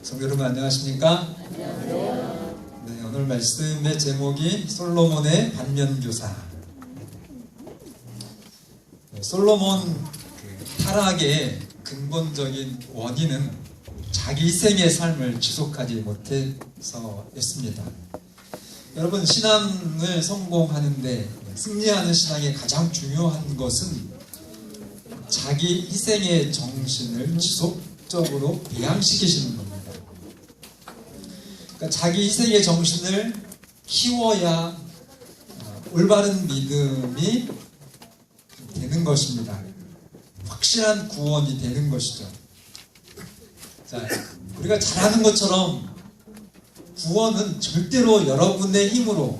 성도 여러분 안녕하십니까? 안녕하세요. 네, 오늘 말씀의 제목이 솔로몬의 반면교사. 솔로몬 타락의 근본적인 원인은 자기 희생의 삶을 지속하지 못해서였습니다. 여러분, 신앙을 성공하는데 승리하는 신앙의 가장 중요한 것은 자기 희생의 정신을 지속적으로 배양시키시는 겁니다. 그러니까 자기 희생의 정신을 키워야 올바른 믿음이 되는 것입니다. 확실한 구원이 되는 것이죠. 자, 우리가 잘 아는 것처럼 구원은 절대로 여러분의 힘으로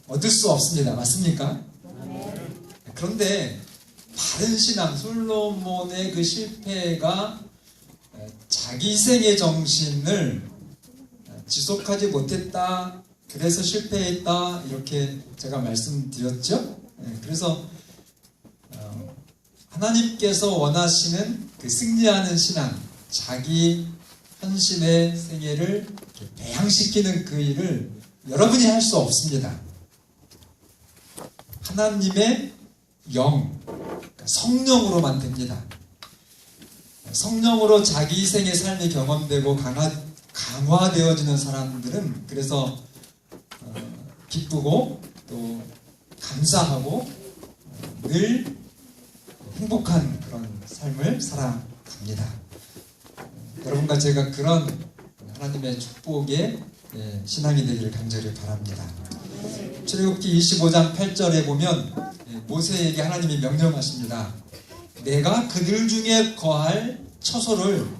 얻을 수 없습니다. 맞습니까? 그런데 바른 신앙, 솔로몬의 그 실패가 자기 희생의 정신을 지속하지 못했다, 그래서 실패했다, 이렇게 제가 말씀드렸죠. 그래서 하나님께서 원하시는 그 승리하는 신앙, 자기 헌신의 생애를 배양시키는 그 일을 여러분이 할 수 없습니다. 하나님의 영, 성령으로만 됩니다. 성령으로 자기 희생의 삶이 경험되고 강화되어지는 사람들은 그래서 기쁘고 또 감사하고 늘 행복한 그런 삶을 살아갑니다. 여러분과 제가 그런 하나님의 축복의 신앙이 되기를 간절히 바랍니다. 출애굽기 25장 8절에 보면 모세에게 하나님이 명령하십니다. 내가 그들 중에 거할 처소를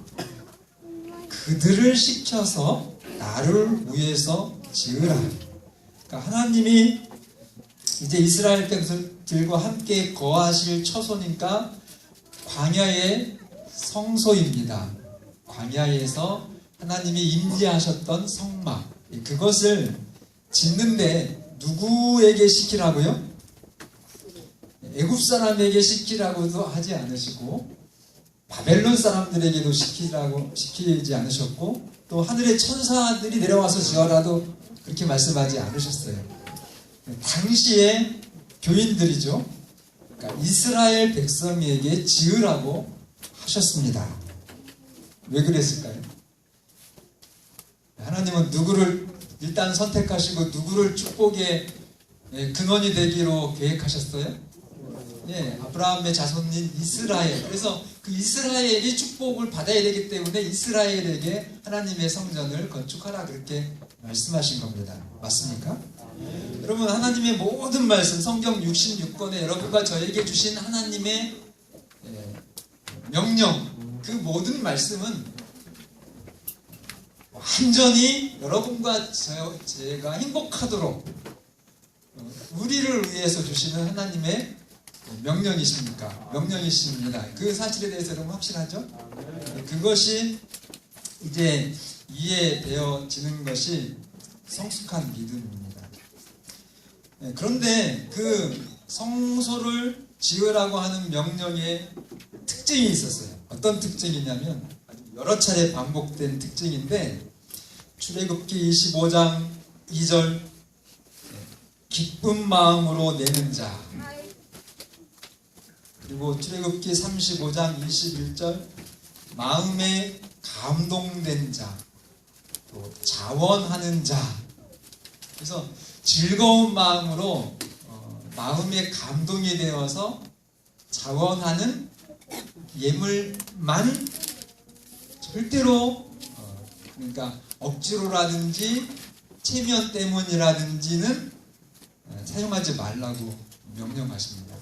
그들을 시켜서 나를 위해서 지으라. 그러니까 하나님이 이제 이스라엘 백성들과 함께 거하실 처소니까 광야의 성소입니다. 광야에서 하나님이 임재하셨던 성막, 그것을 짓는데 누구에게 시키라고요? 애굽 사람에게 시키라고도 하지 않으시고 바벨론 사람들에게도 시키지 않으셨고 또 하늘의 천사들이 내려와서 지어라도 그렇게 말씀하지 않으셨어요. 당시의 교인들이죠. 그러니까 이스라엘 백성에게 지으라고 하셨습니다. 왜 그랬을까요? 하나님은 누구를 일단 선택하시고 누구를 축복의 근원이 되기로 계획하셨어요? 아브라함의 자손인 이스라엘. 그래서 그 이스라엘이 축복을 받아야 되기 때문에 이스라엘에게 하나님의 성전을 건축하라 그렇게 말씀하신 겁니다. 맞습니까? 여러분, 하나님의 모든 말씀, 성경 66권에 여러분과 저에게 주신 하나님의 명령, 그 모든 말씀은 완전히 여러분과 제가 행복하도록 우리를 위해서 주시는 하나님의 명령이십니다. 그 사실에 대해서 여러분 확신하죠? 그것이 이제 이해되어지는 것이 성숙한 믿음입니다. 그런데 그 성소를 지으라고 하는 명령의 특징이 있었어요. 어떤 특징이냐면 여러 차례 반복된 특징인데 출애굽기 25장 2절 기쁜 마음으로 내는 자, 그리고 출애굽기 35장 21절 마음에 감동된 자, 또 자원하는 자. 그래서 즐거운 마음으로 마음에 감동이 되어서 자원하는 예물만 절대로 그러니까 억지로라든지 체면 때문이라든지는 사용하지 말라고 명령하십니다.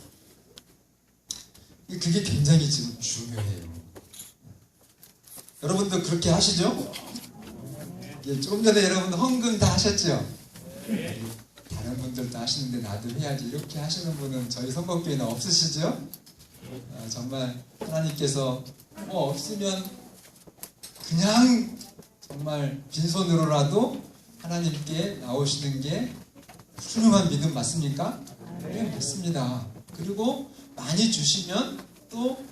그게 굉장히 지금 중요해요. 여러분도 그렇게 하시죠? 조금 전에 여러분 헌금 다 하셨죠? 다른 분들도 하시는데 나도 해야지 이렇게 하시는 분은 저희 선거교회는 없으시죠? 정말 하나님께서 없으면 그냥 정말 빈손으로라도 하나님께 나오시는 게 훌륭한 믿음 맞습니까? 네, 맞습니다. 그리고 많이 주시면 또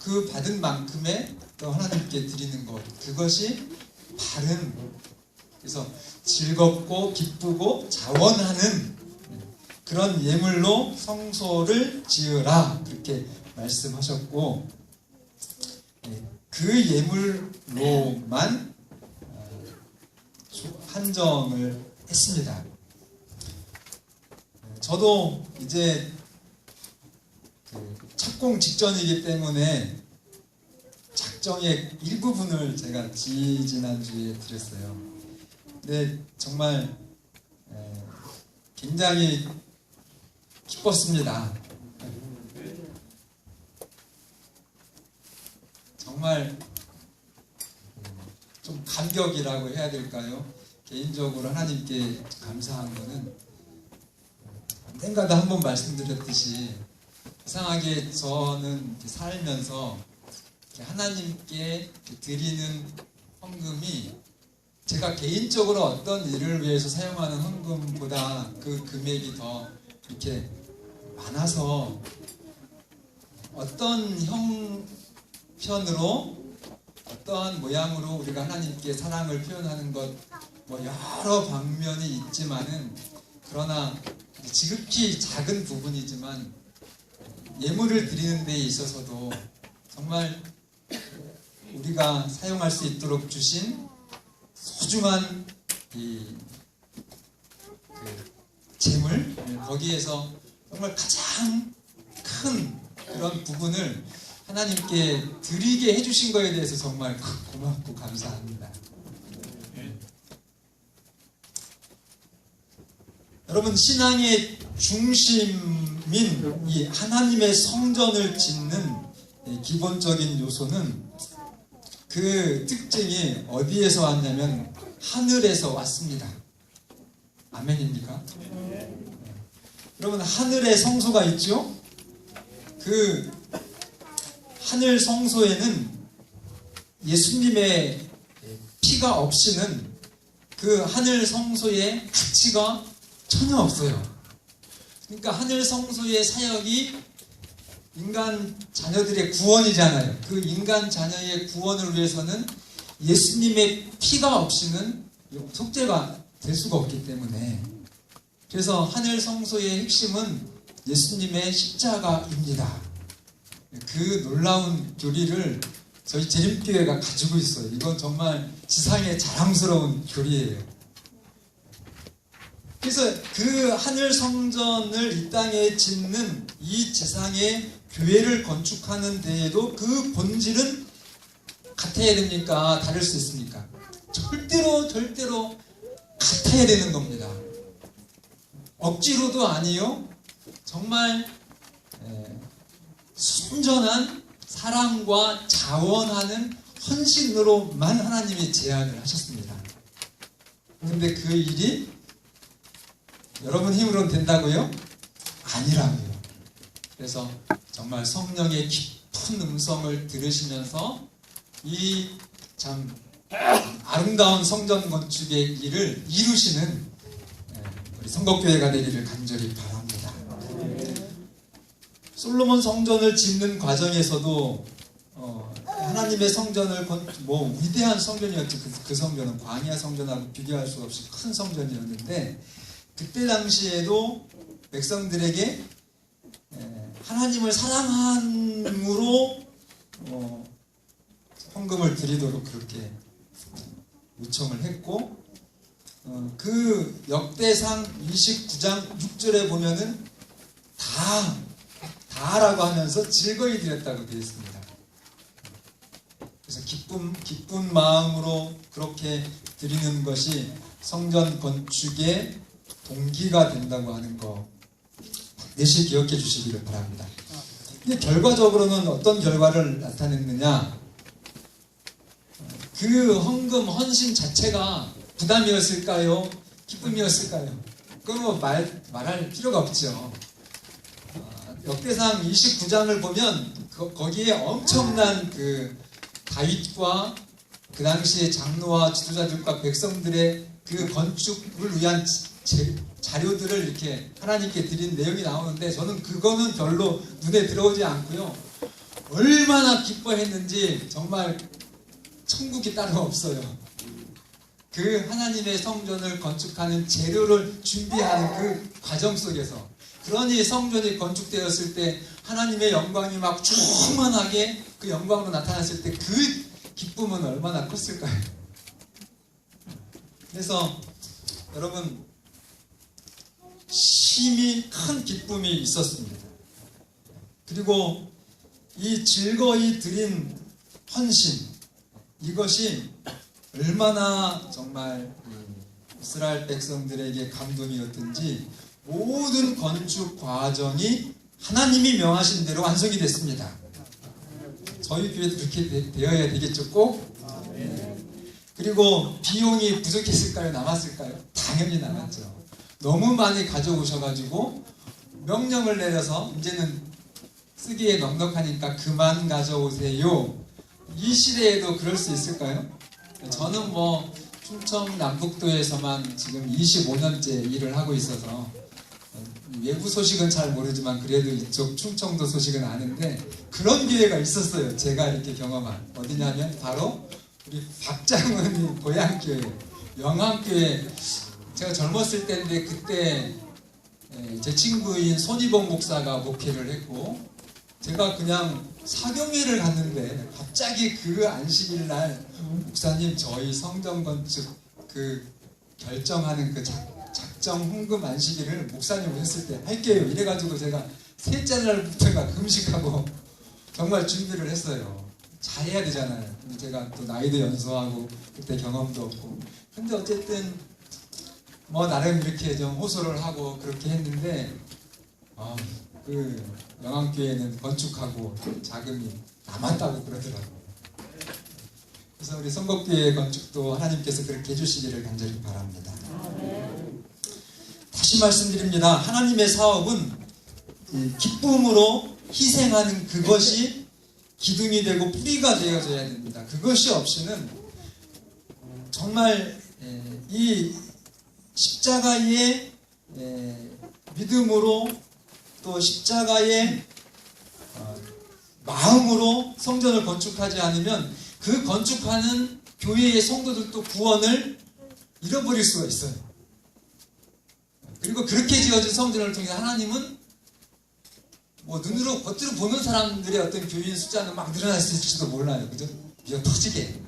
그 받은 만큼의 또 하나님께 드리는 것, 그것이 바른, 그래서 즐겁고 기쁘고 자원하는 그런 예물로 성소를 지으라, 그렇게 말씀하셨고, 그 예물로만 한정을 했습니다. 저도 이제 착공 직전이기 때문에 작정의 일부분을 제가 지난주에 드렸어요. 근데 정말 굉장히 기뻤습니다. 정말 좀 감격이라고 해야 될까요? 개인적으로 하나님께 감사한 거는 언젠가도 한번 말씀드렸듯이, 이상하게 저는 살면서 하나님께 드리는 헌금이 제가 개인적으로 어떤 일을 위해서 사용하는 헌금보다 그 금액이 더 이렇게 많아서, 어떤 형편으로 어떠한 모양으로 우리가 하나님께 사랑을 표현하는 것, 뭐 여러 방면이 있지만은, 그러나 지극히 작은 부분이지만 예물을 드리는 데 있어서도 정말 우리가 사용할 수 있도록 주신 소중한 그 재물, 거기에서 정말 가장 큰 그런 부분을 하나님께 드리게 해주신 것에 대해서 정말 고맙고 감사합니다. 여러분, 신앙의 중심인 이 하나님의 성전을 짓는 기본적인 요소는, 그 특징이 어디에서 왔냐면 하늘에서 왔습니다. 아멘입니까? 여러분, 하늘에 성소가 있죠? 그 하늘 성소에는 예수님의 피가 없이는 그 하늘 성소의 가치가 전혀 없어요. 그러니까 하늘 성소의 사역이 인간 자녀들의 구원이잖아요. 그 인간 자녀의 구원을 위해서는 예수님의 피가 없이는 속죄가 될 수가 없기 때문에, 그래서 하늘 성소의 핵심은 예수님의 십자가입니다. 그 놀라운 교리를 저희 재림교회가 가지고 있어요. 이건 정말 지상의 자랑스러운 교리예요. 그래서 그 하늘 성전을 이 땅에 짓는 이 지상의 교회를 건축하는 데에도 그 본질은 같아야 됩니까? 다를 수 있습니까? 절대로 같아야 되는 겁니다. 억지로도 아니요. 정말 순전한 사랑과 자원하는 헌신으로만 하나님이 제안을 하셨습니다. 그런데 그 일이 여러분 힘으로는 된다고요? 아니라고요. 그래서 정말 성령의 깊은 음성을 들으시면서 이 참 아름다운 성전 건축의 일을 이루시는 우리 성곡교회가 되기를 간절히 바랍니다. 솔로몬 성전을 짓는 과정에서도 하나님의 성전을 위대한 성전이었죠. 그 성전은 광야 성전하고 비교할 수 없이 큰 성전이었는데, 그때 당시에도 백성들에게 하나님을 사랑함으로 헌금을 드리도록 그렇게 요청을 했고, 그 역대상 29장 6절에 보면은 다라고 하면서 즐거이 드렸다고 되어 있습니다. 그래서 기쁜 마음으로 그렇게 드리는 것이 성전 건축의 동기가 된다고 하는 거 반드시 기억해 주시기를 바랍니다. 근데 결과적으로는 어떤 결과를 나타냈느냐? 그 헌금 헌신 자체가 부담이었을까요? 기쁨이었을까요? 그건 말할 필요가 없죠. 역대상 29장을 보면 거기에 엄청난 그 다윗과 그 당시의 장로와 지도자들과 백성들의 그 건축을 위한 자료들을 이렇게 하나님께 드린 내용이 나오는데, 저는 그거는 별로 눈에 들어오지 않고요. 얼마나 기뻐했는지 정말 천국이 따로 없어요. 그 하나님의 성전을 건축하는 재료를 준비하는 그 과정 속에서, 그러니 성전이 건축되었을 때 하나님의 영광이 막 충만하게 그 영광으로 나타났을 때 그 기쁨은 얼마나 컸을까요? 그래서 여러분, 심히 큰 기쁨이 있었습니다. 그리고 이 즐거이 드린 헌신, 이것이 얼마나 정말 이스라엘 백성들에게 감동이었든지 모든 건축 과정이 하나님이 명하신 대로 완성이 됐습니다. 저희 교회도 그렇게 되어야 되겠죠, 꼭? 그리고 비용이 부족했을까요? 남았을까요? 당연히 남았죠. 너무 많이 가져오셔가지고 명령을 내려서 이제는 쓰기에 넉넉하니까 그만 가져오세요. 이 시대에도 그럴 수 있을까요? 저는 뭐 충청 남북도에서만 지금 25년째 일을 하고 있어서 외부 소식은 잘 모르지만 그래도 이쪽 충청도 소식은 아는데, 그런 기회가 있었어요. 제가 이렇게 경험한 어디냐면 바로 우리 박장훈이 고향교회 영암교회. 제가 젊었을 때인데 그때 제 친구인 손희봉 목사가 목회를 했고, 제가 그냥 사경회를 갔는데 갑자기 그 안식일 날 목사님, 저희 성전 건축 그 결정하는 그 작정 헌금 안식일을 목사님 오셨을 때 할게요 이래가지고 제가 셋째 날부터가 금식하고 정말 준비를 했어요. 잘해야 되잖아요. 근데 제가 또 나이도 연소하고 그때 경험도 없고, 근데 어쨌든 뭐 나름 이렇게 좀 호소를 하고 그렇게 했는데 그 영암교회는 건축하고 자금이 남았다고 그러더라고요. 그래서 우리 성곡교회 건축도 하나님께서 그렇게 해주시기를 간절히 바랍니다. 다시 말씀드립니다. 하나님의 사업은 기쁨으로 희생하는 그것이 기둥이 되고 뿌리가 되어져야 됩니다. 그것이 없이는 정말 이 십자가의 믿음으로 또 십자가의 마음으로 성전을 건축하지 않으면 그 건축하는 교회의 성도들도 구원을 잃어버릴 수가 있어요. 그리고 그렇게 지어진 성전을 통해서 하나님은 뭐 눈으로 겉으로 보는 사람들의 어떤 교인 숫자는 막 늘어날 수 있을지도 몰라요. 그죠? 미어 터지게.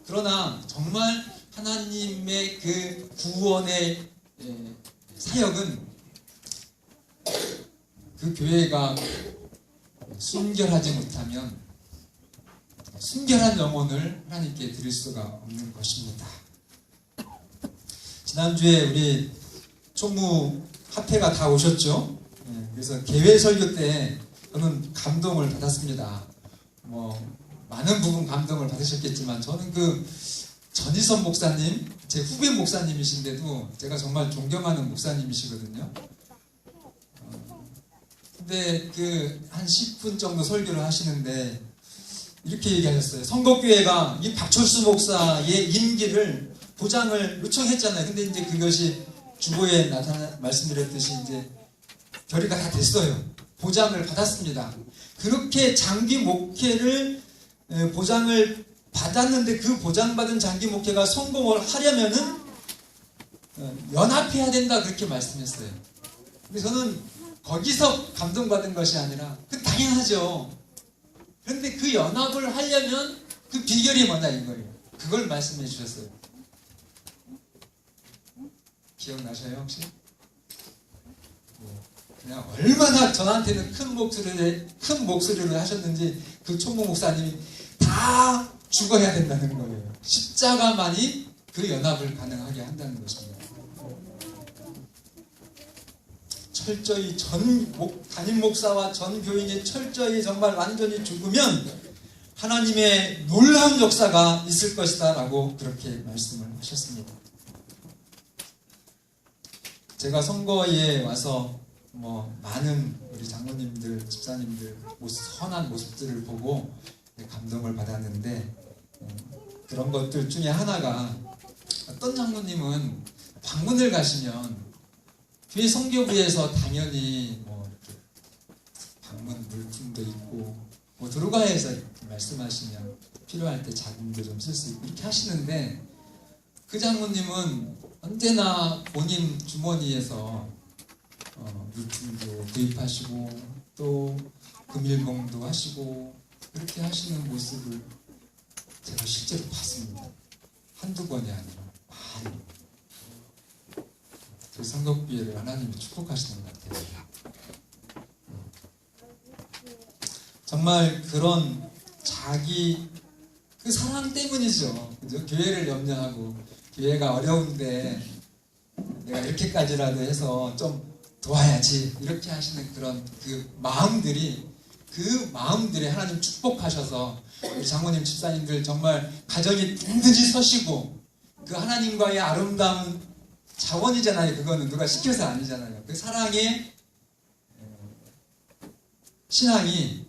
그러나 정말 하나님의 그 구원의 사역은 그 교회가 순결하지 못하면 순결한 영혼을 하나님께 드릴 수가 없는 것입니다. 지난주에 우리 총무 합회가 다 오셨죠? 그래서 개회 설교 때 저는 감동을 받았습니다. 뭐 많은 부분 감동을 받으셨겠지만 저는 그 전희선 목사님, 제 후배 목사님이신데도 제가 정말 존경하는 목사님이시거든요. 근데 그 한 10분 정도 설교를 하시는데 이렇게 얘기하셨어요. 성곡교회가 이 박철수 목사의 임기를 보장을 요청했잖아요. 근데 이제 그것이 주보에 말씀드렸듯이 이제 결의가 다 됐어요. 보장을 받았습니다. 그렇게 장기 목회를 보장을 받았는데 그 보장받은 장기 목회가 성공을 하려면은 연합해야 된다 그렇게 말씀했어요. 근데 저는 거기서 감동받은 것이 아니라 그 당연하죠. 그런데 그 연합을 하려면 그 비결이 뭐냐 이거예요. 그걸 말씀해 주셨어요. 기억나셔요 혹시? 그냥 얼마나 저한테는 큰 목소리를 하셨는지 그 총무 목사님이 다 죽어야 된다는 거예요. 십자가만이 그 연합을 가능하게 한다는 것입니다. 철저히 담임 목사와 전 교인이 철저히 정말 완전히 죽으면 하나님의 놀라운 역사가 있을 것이다 라고 그렇게 말씀을 하셨습니다. 제가 선거에 와서 뭐 많은 우리 장로님들, 집사님들 선한 모습들을 보고 감동을 받았는데 그런 것들 중에 하나가 어떤 장로님은 방문을 가시면 교회 선교부에서 당연히 뭐 방문 물품도 있고 뭐 도로가에서 말씀하시면 필요할 때 자금도 좀 쓸 수 있고 이렇게 하시는데 그 장모님은 언제나 본인 주머니에서 물품도 구입하시고 또 금일봉도 하시고 그렇게 하시는 모습을 제가 실제로 봤습니다. 한두 번이 아니라 많이. 그 성덕비회를 하나님이 축복하시는 것 같아요. 정말 그런 자기 그 사랑 때문이죠. 그죠? 교회를 염려하고 교회가 어려운데 내가 이렇게까지라도 해서 좀 도와야지 이렇게 하시는 그런 그 마음들이 하나님 축복하셔서 우리 장모님 집사님들 정말 가정이 든든히 서시고 그 하나님과의 아름다운 자원이잖아요. 그거는 누가 시켜서 아니잖아요. 그 사랑의 신앙이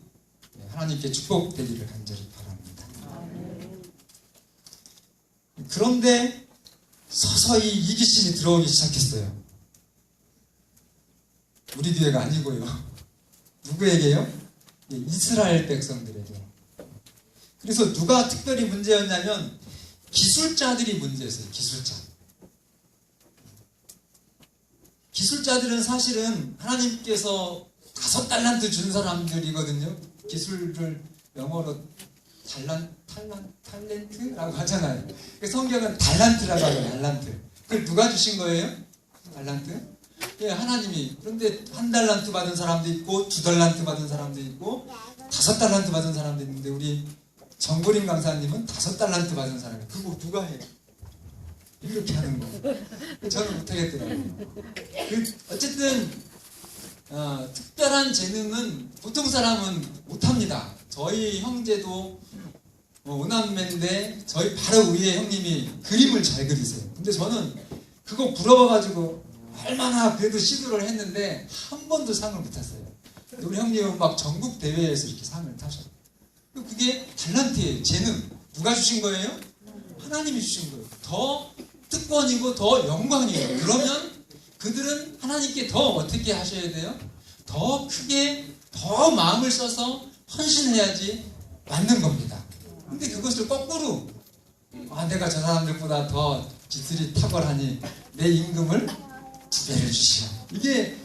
하나님께 축복되기를 간절히 바랍니다. 그런데 서서히 이기심이 들어오기 시작했어요. 우리 교회가 아니고요. 누구에게요? 이스라엘 백성들에게. 그래서 누가 특별히 문제였냐면 기술자들이 문제였어요. 기술자들은 사실은 하나님께서 5달란트 준 사람들이거든요. 기술을 영어로 탤런트라고 하잖아요. 성경은 달란트라고 하죠. 달란트. 그걸 누가 주신 거예요? 달란트? 예, 하나님이. 그런데 1달란트 받은 사람도 있고 2달란트 받은 사람도 있고 5달란트 받은 사람도 있는데 우리 정구림 강사님은 5달란트 받은 사람이에요. 그거 누가 해요? 이렇게 하는 거. 저는 못하겠더라고요. 어쨌든 특별한 재능은 보통 사람은 못합니다. 저희 형제도 오남매인데 저희 바로 위에 형님이 그림을 잘 그리세요. 근데 저는 그거 부러워가지고 얼마나 그래도 시도를 했는데 한 번도 상을 못 탔어요. 우리 형님은 막 전국 대회에서 이렇게 상을 타셔요. 그게 달란트예요. 재능. 누가 주신 거예요? 하나님이 주신 거예요. 더 특권이고 더 영광이에요. 그러면 그들은 하나님께 더 어떻게 하셔야 돼요? 더 크게 더 마음을 써서 헌신해야지 맞는 겁니다. 근데 그것을 거꾸로 내가 저 사람들보다 더 기술이 탁월하니 내 임금을 2배를 주시오. 이게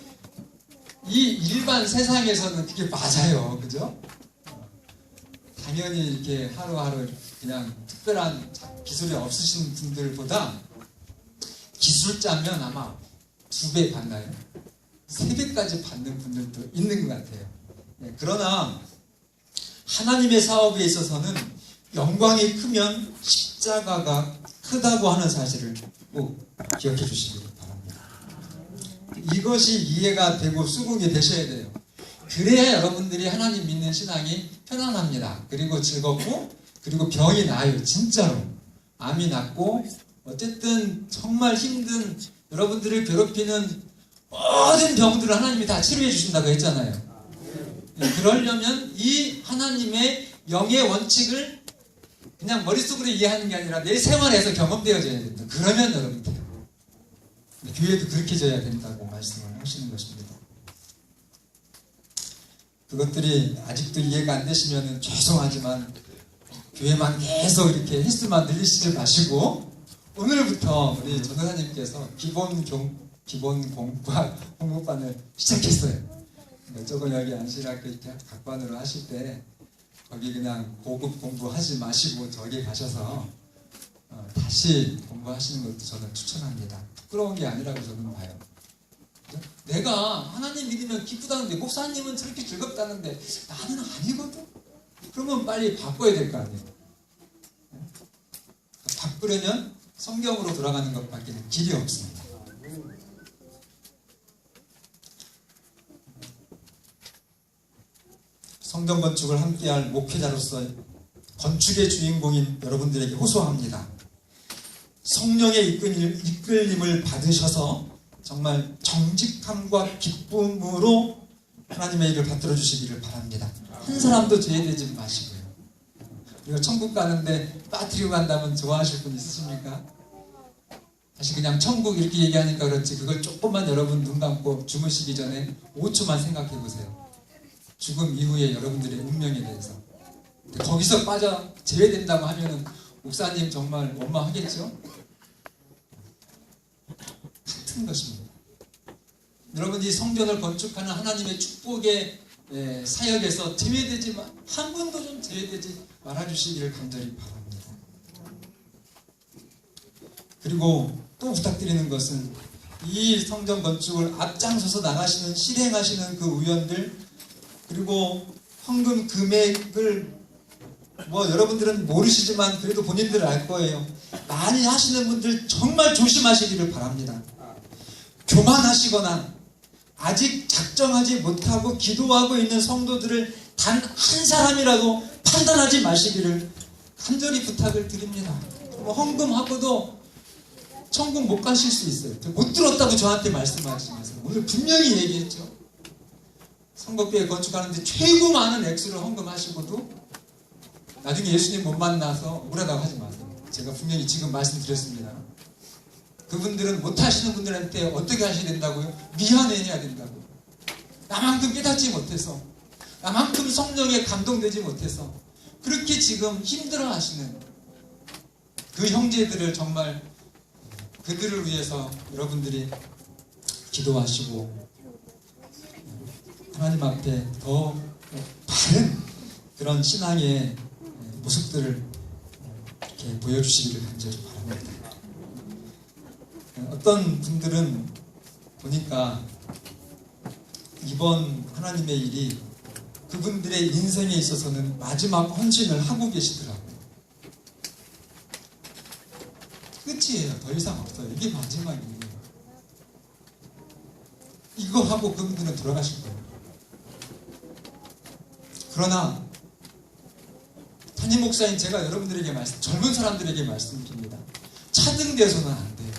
이 일반 세상에서는 그게 맞아요. 그죠? 당연히 이렇게 하루하루 그냥 특별한 기술이 없으신 분들보다 기술자면 아마 2배 받나요? 3배까지 받는 분들도 있는 것 같아요. 네, 그러나 하나님의 사업에 있어서는 영광이 크면 십자가가 크다고 하는 사실을 꼭 기억해 주시기 바랍니다. 이것이 이해가 되고 수긍이 되셔야 돼요. 그래야 여러분들이 하나님 믿는 신앙이 편안합니다. 그리고 즐겁고 그리고 병이 나아요. 진짜로 암이 낫고 어쨌든 정말 힘든 여러분들을 괴롭히는 모든 병들을 하나님이 다 치료해 주신다고 했잖아요. 그러려면 이 하나님의 영의 원칙을 그냥 머릿속으로 이해하는 게 아니라 내 생활에서 경험되어져야 된다. 그러면 여러분 돼요. 교회도 그렇게 져야 된다고 말씀을 하시는 것입니다. 그것들이 아직도 이해가 안 되시면 죄송하지만 교회만 계속 이렇게 횟수만 늘리시지 마시고 오늘부터 우리 전도사님께서 기본 공부와 홍보반을 시작했어요. 조금 여기 안실학교 각반으로 하실 때 거기 그냥 고급 공부하지 마시고 저기 가셔서 다시 공부하시는 것도 저는 추천합니다. 부끄러운 게 아니라고 저는 봐요. 내가 하나님 믿으면 기쁘다는데 목사님은 저렇게 즐겁다는데 나는 아니거든? 그러면 빨리 바꿔야 될 거 아니에요. 바꾸려면 성경으로 돌아가는 것밖에 길이 없습니다. 성전 건축을 함께할 목회자로서 건축의 주인공인 여러분들에게 호소합니다. 성령의 이끌림을 받으셔서 정말 정직함과 기쁨으로 하나님의 일을 받들어 주시기를 바랍니다. 한 사람도 제외되지 마시고요. 우리가 천국 가는데 빠뜨리고 간다면 좋아하실 분 있으십니까? 다시 그냥 천국 이렇게 얘기하니까 그렇지 그걸 조금만 여러분 눈 감고 주무시기 전에 5초만 생각해 보세요. 죽음 이후에 여러분들의 운명에 대해서 거기서 빠져 제외된다고 하면은 목사님 정말 원망하겠죠? 같은 것입니다. 여러분, 이 성전을 건축하는 하나님의 축복의 사역에서 제외되지만 한 분도 좀 제외되지 말아주시기를 간절히 바랍니다. 그리고 또 부탁드리는 것은 이 성전 건축을 앞장서서 나가시는 실행하시는 그 의원들, 그리고 헌금 금액을 여러분들은 모르시지만 그래도 본인들은 알 거예요. 많이 하시는 분들 정말 조심하시기를 바랍니다. 교만하시거나 아직 작정하지 못하고 기도하고 있는 성도들을 단 한 사람이라도 판단하지 마시기를 간절히 부탁을 드립니다. 헌금하고도 천국 못 가실 수 있어요. 못 들었다고 저한테 말씀하시면서 오늘 분명히 얘기했죠. 성곽교회 건축하는데 최고 많은 액수를 헌금하시고도 나중에 예수님 못 만나서 억울하다고 하지 마세요. 제가 분명히 지금 말씀드렸습니다. 그분들은 못하시는 분들한테 어떻게 하셔야 된다고요? 미안해해야 된다고요. 나만큼 깨닫지 못해서, 나만큼 성령에 감동되지 못해서 그렇게 지금 힘들어하시는 그 형제들을 정말 그들을 위해서 여러분들이 기도하시고 하나님 앞에 더 바른 그런 신앙의 모습들을 이렇게 보여주시기를 간절히 바랍니다. 어떤 분들은 보니까 이번 하나님의 일이 그분들의 인생에 있어서는 마지막 헌신을 하고 계시더라고요. 끝이에요. 더 이상 없어요. 이게 마지막이에요. 이거 하고 그분들은 돌아가실 거예요. 그러나 담임 목사인 제가 여러분들에게 젊은 사람들에게 말씀드립니다. 차등돼서는 안 돼요.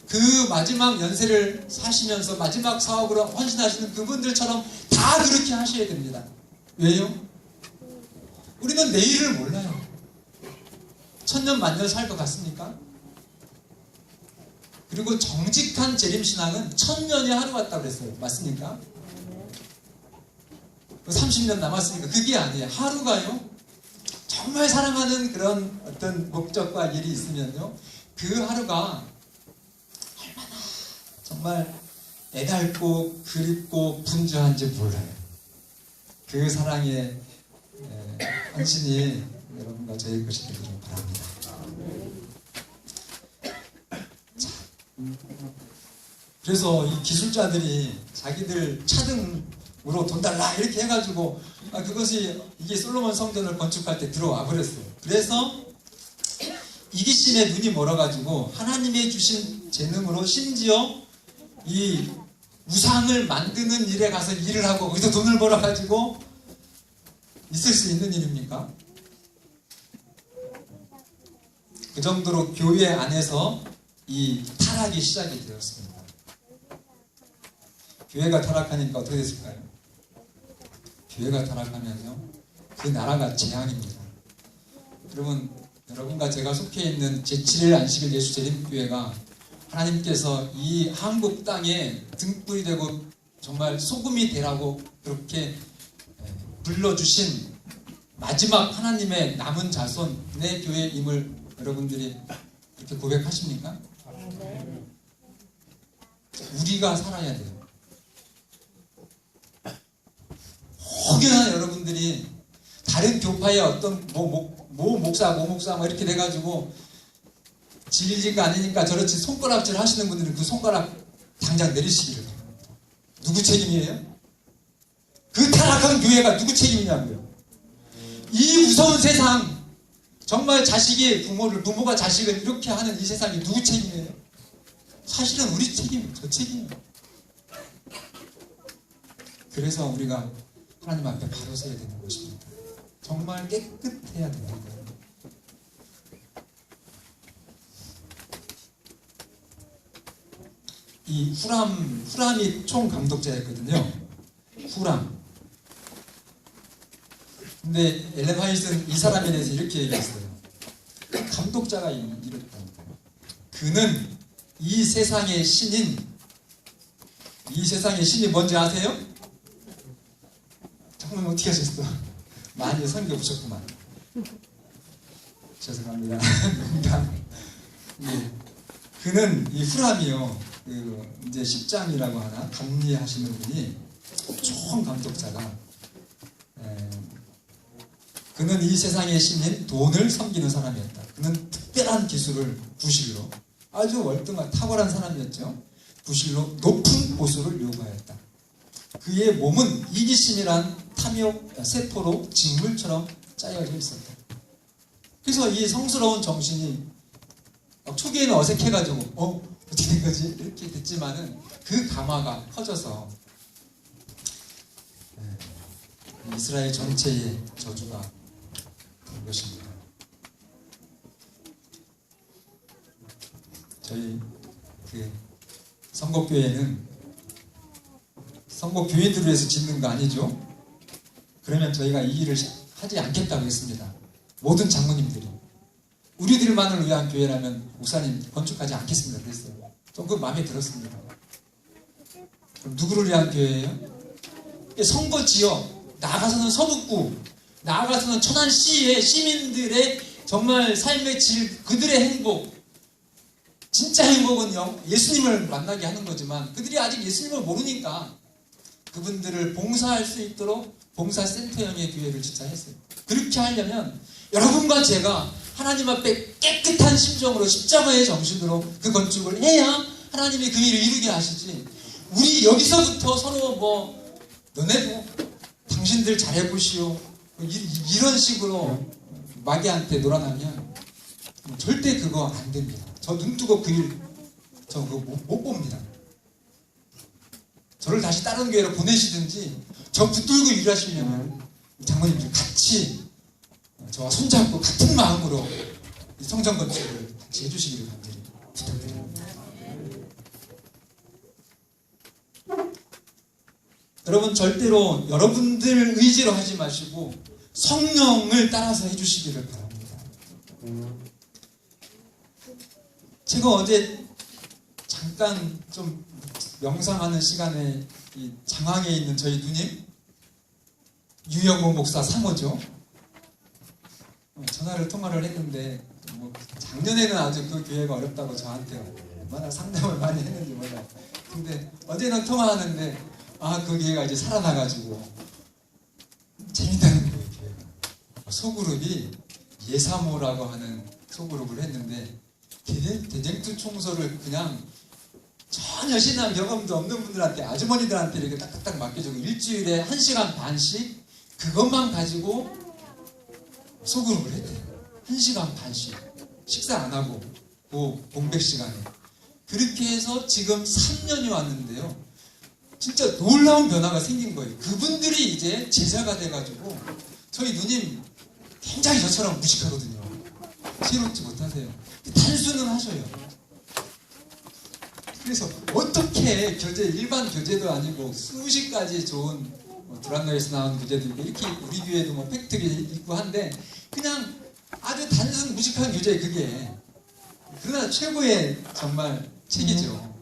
그 마지막 연세를 사시면서 마지막 사업으로 헌신하시는 그분들처럼 다 그렇게 하셔야 됩니다. 왜요? 우리는 내일을 몰라요. 천년 만년 살 것 같습니까? 그리고 정직한 재림신앙은 천년이 하루 같다고 그랬어요. 맞습니까? 30년 남았으니까 그게 아니에요. 하루가요. 정말 사랑하는 그런 어떤 목적과 일이 있으면요. 그 하루가 얼마나 정말 애달고 그립고 분주한지 몰라요. 그 사랑의 헌신이 여러분과 저의 것이 되기를 바랍니다. 자, 그래서 이 기술자들이 자기들 차등으로 돈 달라 이렇게 해가지고 그것이 이게 솔로몬 성전을 건축할 때 들어와 버렸어요. 그래서 이기심에 눈이 멀어가지고 하나님의 주신 재능으로 심지어 이 우상을 만드는 일에 가서 일을 하고 거기서 돈을 벌어가지고 있을 수 있는 일입니까? 그 정도로 교회 안에서 이 타락이 시작이 되었습니다. 교회가 타락하니까 어떻게 됐을까요? 교회가 타락하면요, 그 나라가 재앙입니다. 여러분과 제가 속해 있는 제7일 안식일 예수 재림교회가 하나님께서 이 한국 땅에 등불이 되고 정말 소금이 되라고 그렇게 불러주신 마지막 하나님의 남은 자손의 교회임을 여러분들이 그렇게 고백하십니까? 우리가 살아야 돼요. 혹여나 여러분들이 다른 교파의 어떤 모 목사 이렇게 돼가지고 진리가 아니니까 저렇지 손가락질 하시는 분들은 그 손가락 당장 내리시기를 바랍니다. 누구 책임이에요? 그 타락한 교회가 누구 책임이냐고요. 이 무서운 세상, 정말 자식이 부모가 자식을 이렇게 하는 이 세상이 누구 책임이에요? 사실은 우리 책임이에요. 저 책임이에요. 그래서 우리가 하나님 앞에 바로 서야 되는 것입니다. 정말 깨끗해야 됩니다. 이 후람이 총감독자였거든요. 후람. 근데 엘렌 화이트는 이 사람에 대해서 이렇게 얘기했어요. 감독자가 이랬답니다. 그는 이 세상의 신이 뭔지 아세요? 정말 어떻게 하셨어? 많이 섬겨보셨구만. 죄송합니다. 농담. 예. 그는 이 후람이요, 이제 10장이라고 하나 감리하시는 분이 총 감독자가, 그는 이 세상의 신인 돈을 섬기는 사람이었다. 그는 특별한 기술을 부실로, 아주 월등한 탁월한 사람이었죠. 부실로 높은 보수를 요구하였다. 그의 몸은 이기심이란 탐욕 세포로 직물처럼 짜여져 있었다. 그래서 이 성스러운 정신이 초기에는 어색해가지고 어떻게 된 거지? 이렇게 됐지만은 그 감화가 커져서 이스라엘 전체의 저주가 된 것입니다. 저희 그 선곡교회는 선곡교회들을 위해서 짓는 거 아니죠? 그러면 저희가 이 일을 하지 않겠다고 했습니다. 모든 장로님들이 우리들만을 위한 교회라면 목사님 건축하지 않겠습니다. 그랬어요. 좀 그 마음에 들었습니다. 그럼 누구를 위한 교회예요? 선거 지역, 나아가서는 서북구, 나아가서는 천안시의 시민들의 정말 삶의 질, 그들의 행복, 진짜 행복은요, 예수님을 만나게 하는 거지만 그들이 아직 예수님을 모르니까 그분들을 봉사할 수 있도록 봉사센터형의 교회를 주최했어요. 그렇게 하려면 여러분과 제가 하나님 앞에 깨끗한 심정으로 십자가의 정신으로 그 건축을 해야 하나님이 그 일을 이루게 하시지, 우리 여기서부터 서로 너네도 당신들 잘해보시오 이런 식으로 마귀한테 놀아나면 절대 그거 안 됩니다. 저 눈 뜨고 그 일 저 그거 못 봅니다. 저를 다시 다른 교회로 보내시든지 저 붙들고 일하시려면 장모님들 같이 저와 손잡고 같은 마음으로 이 성전 건축을 같이 해주시기를 간절히 부탁드립니다. 여러분 절대로 여러분들 의지로 하지 마시고 성령을 따라서 해주시기를 바랍니다. 제가 어제 잠깐 좀 명상하는 시간에 이 장항에 있는 저희 누님 유영호 목사 사모죠. 전화를 통화를 했는데 작년에는 아주 그 교회가 어렵다고 저한테 얼마나 상담을 많이 했는지 몰라. 근데 어제는 통화하는데 그 교회가 이제 살아나가지고 재밌다는 거예요. 교회가 소그룹이 예사모라고 하는 소그룹을 했는데 대쟁투 총소를 그냥 전혀 신앙 경험도 없는 분들한테, 아주머니들한테 이렇게 딱딱딱 맡겨주고 일주일에 1시간 반씩 그것만 가지고 소그룹을 했대요. 1시간 반씩 식사 안 하고 그 공백 시간에 그렇게 해서 지금 3년이 왔는데요. 진짜 놀라운 변화가 생긴 거예요. 그분들이 이제 제자가 돼가지고 저희 누님 굉장히 저처럼 무식하거든요. 새롭지 못하세요. 단수는 하셔요. 그래서 어떻게 일반 교재도 아니고 수십 가지 좋은 두란노에서 나온 교재도 있고 이렇게 우리 교회도 팩트가 있고 한데 그냥 아주 단순 무식한 교재 그게 그러나 최고의 정말 책이죠.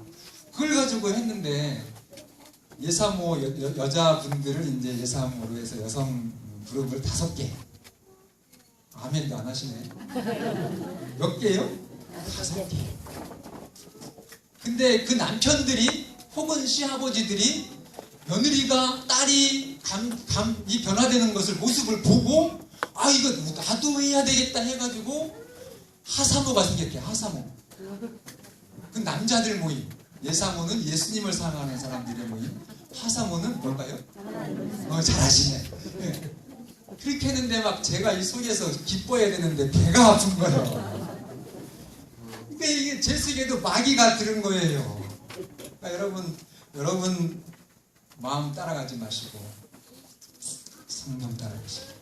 그걸 가지고 했는데 예사모 여자분들을 이제 예사모로 해서 여성 그룹을 5개. 아멘도 안 하시네. 몇 개요? 5개. 근데 그 남편들이 혹은 시아버지들이 며느리가 딸이 이 변화되는 것을 모습을 보고 이거 나도 해야 되겠다 해가지고 하사모가 생겼대. 하사모. 그 남자들 모임. 예사모는 예수님을 사랑하는 사람들의 모임. 하사모는 뭘까요? 잘하시네. 네. 그렇게 했는데 제가 이 속에서 기뻐해야 되는데 배가 아픈 거예요. 그러니까 이게 제 속에도 마귀가 들은 거예요. 그러니까 여러분 마음 따라가지 마시고 성령 따라가시고.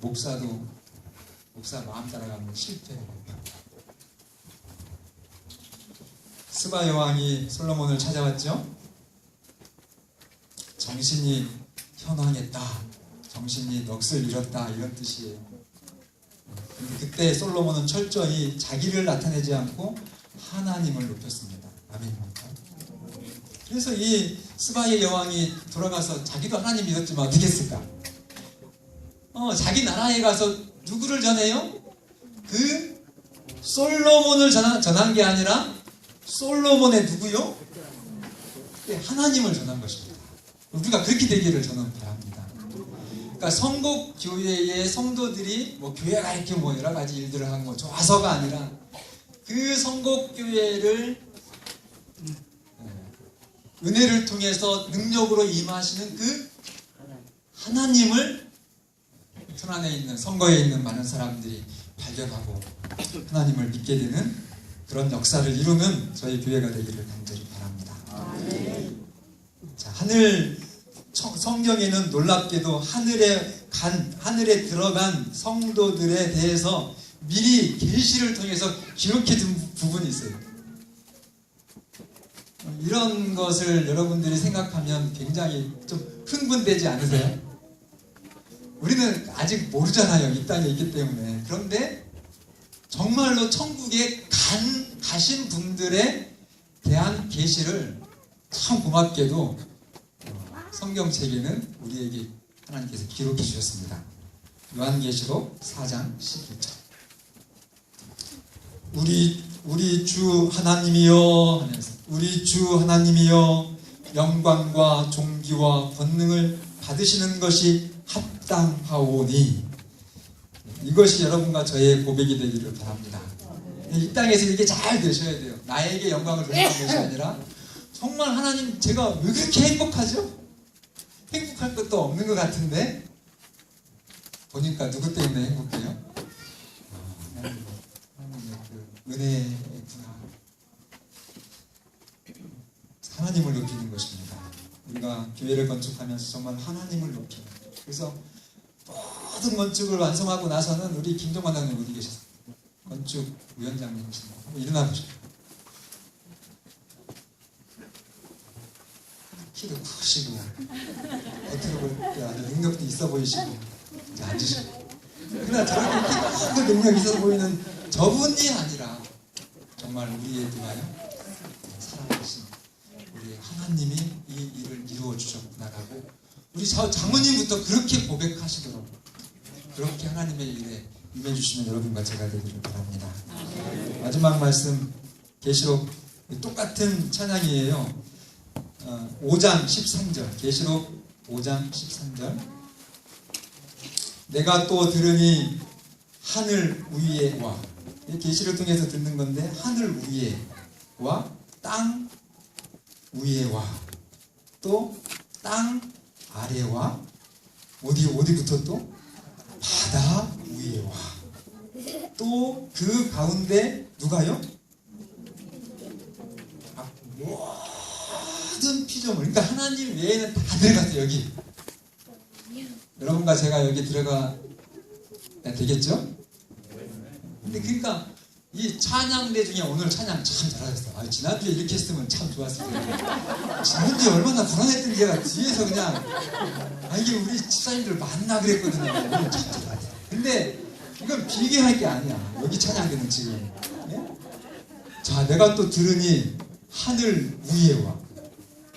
목사 마음 따라가면 실패해요. 스바 여왕이 솔로몬을 찾아왔죠. 정신이 현황했다, 정신이 넋을 잃었다 이런 뜻이에요. 그때 솔로몬은 철저히 자기를 나타내지 않고 하나님을 높였습니다. 아멘입니까? 그래서 이 스바의 여왕이 돌아가서 자기도 하나님 믿었지만 어떻게 했을까? 자기 나라에 가서 누구를 전해요? 그 솔로몬을 전한 게 아니라 솔로몬의 누구요? 하나님을 전한 것입니다. 우리가 그렇게 되기를 저는 바랍니다. 그러니까 성곡교회의 성도들이 뭐 교회가 이렇게 뭐 여러 가지 일들을 하는 거 좋아서가 아니라 그 성곡교회를 은혜를 통해서 능력으로 임하시는 그 하나님을 손 안에 있는 선거에 있는 많은 사람들이 발견하고 하나님을 믿게 되는 그런 역사를 이루는 저희 교회가 되기를 간절히 바랍니다. 자, 성경에는 놀랍게도 하늘에 들어간 성도들에 대해서 미리 계시를 통해서 기록해 둔 부분이 있어요. 이런 것을 여러분들이 생각하면 굉장히 좀 흥분되지 않으세요? 우리는 아직 모르잖아요. 이 땅에 있기 때문에. 그런데 정말로 천국에 가신 분들에 대한 계시를 참 고맙게도 성경책에는 우리에게 하나님께서 기록해 주셨습니다. 요한계시록 4장 11절. 우리 주 하나님이여 하면서 우리 주 하나님이여 영광과 존귀와 권능을 받으시는 것이 합당하오니. 이것이 여러분과 저의 고백이 되기를 바랍니다. 이 땅에서 이게 잘 되셔야 돼요. 나에게 영광을 돌리는 것이 아니라 정말 하나님 제가 왜 그렇게 행복하죠? 행복할 것도 없는 것 같은데 보니까 누구 때문에 행복해요? 하나님의 그 은혜구나. 하나님을 높이는 것입니다. 우리가 교회를 건축하면서 정말 하나님을 높이는. 그래서 모든 건축을 완성하고 나서는 우리 김종환 장님 어디 계셨어요? 건축 위원장님이십니다. 한번 일어나 보세요. 키도 크시고 겉으로 볼 때 아주 능력도 있어 보이시고 이제 앉으시고. 그러나 저렇게 큰 능력 있어 보이는 저분이 아니라 정말 우리에 대하여 살아계신 우리 하나님이 이 일을 이루어 주셨구나라고 우리 장모님부터 그렇게 고백하시도록 그렇게 하나님의 일에 임해주시는 여러분과 제가 되기를 바랍니다. 마지막 말씀 계시록 똑같은 찬양이에요. 5장 13절 계시록 5장 13절. 내가 또 들으니 하늘 위에와, 계시를 통해서 듣는 건데 하늘 위에와 땅 위에와 또 땅 아래와 어디부터 또 바다 위에와 또 그 가운데 누가요? 모든 피조물, 그러니까 하나님 외에는 다 들어갔어요. 여기 여러분과 제가 여기 들어가 되겠죠? 근데 그러니까 이 찬양대 중에 오늘 찬양 참 잘하셨어요. 지난주에 이렇게 했으면 참 좋았을 텐데 지난주에 얼마나 불안했던 제가 뒤에서 그냥 이게 우리 집사님들 만나 그랬거든요. 오늘 참 잘하셨어요. 근데 이건 비교할 게 아니야. 여기 찬양대는 지금. 네? 자, 내가 또 들으니 하늘 위에와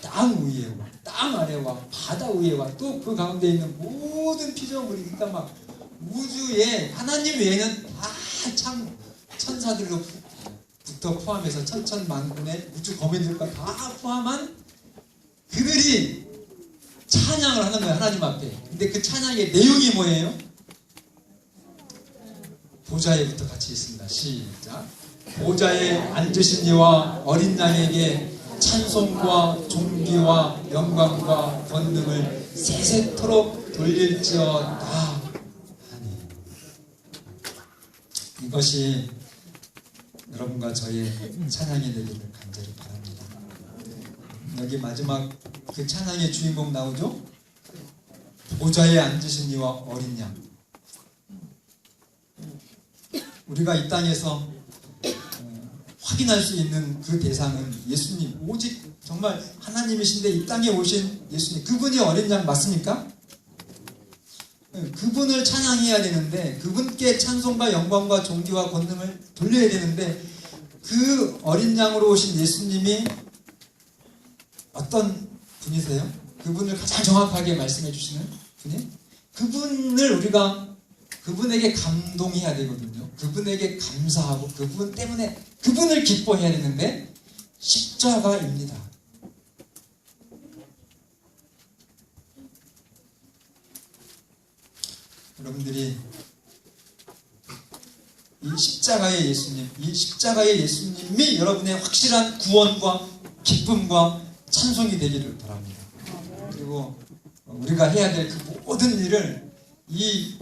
땅 위에와 땅 아래와 바다 위에와 또 그 가운데 있는 모든 피조물이, 그러니까 막 우주에 하나님 외에는 다 참 천사들로부터 포함해서 천천만군의 우주 거민들과 다 포함한 그들이 찬양을 하는 거예요. 하나님 앞에. 근데 그 찬양의 내용이 뭐예요? 보좌에부터 같이 있습니다. 시작. 보좌에 앉으신 이와 어린 양에게 찬송과 존귀와 영광과 권능을 세세토록 돌릴지어다 하니. 이것이 여러분과 저의 찬양이 되기를 간절히 바랍니다. 여기 마지막 그 찬양의 주인공 나오죠? 보좌에 앉으신 이와 어린 양. 우리가 이 땅에서 확인할 수 있는 그 대상은 예수님, 오직 정말 하나님이신데 이 땅에 오신 예수님, 그분이 어린 양 맞습니까? 그분을 찬양해야 되는데, 그분께 찬송과 영광과 존귀와 권능을 돌려야 되는데, 그 어린 양으로 오신 예수님이 어떤 분이세요? 그분을 가장 정확하게 말씀해 주시는 분이? 그분을 우리가 그분에게 감동해야 되거든요. 그분에게 감사하고 그분 때문에 그분을 기뻐해야 되는데 십자가입니다. 여러분들이 이 십자가의 예수님, 이 십자가의 예수님이 여러분의 확실한 구원과 기쁨과 찬송이 되기를 바랍니다. 그리고 우리가 해야 될 그 모든 일을 이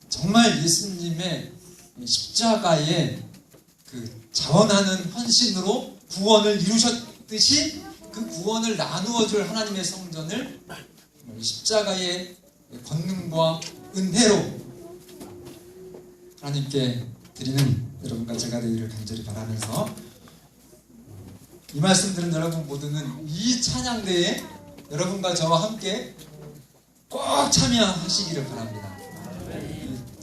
정말 예수님의 십자가의 그 자원하는 헌신으로 구원을 이루셨듯이 그 구원을 나누어 줄 하나님의 성전을 십자가의 권능과 은혜로 하나님께 드리는 여러분과 제가 되기를 간절히 바라면서 이 말씀 들은 여러분 모두는 이 찬양대에 여러분과 저와 함께 꼭 참여하시기를 바랍니다.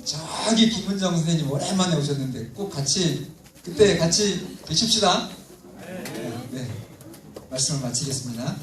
저기 김은정 선생님 오랜만에 오셨는데 꼭 같이 그때 같이 계십시다. 네, 말씀을 마치겠습니다.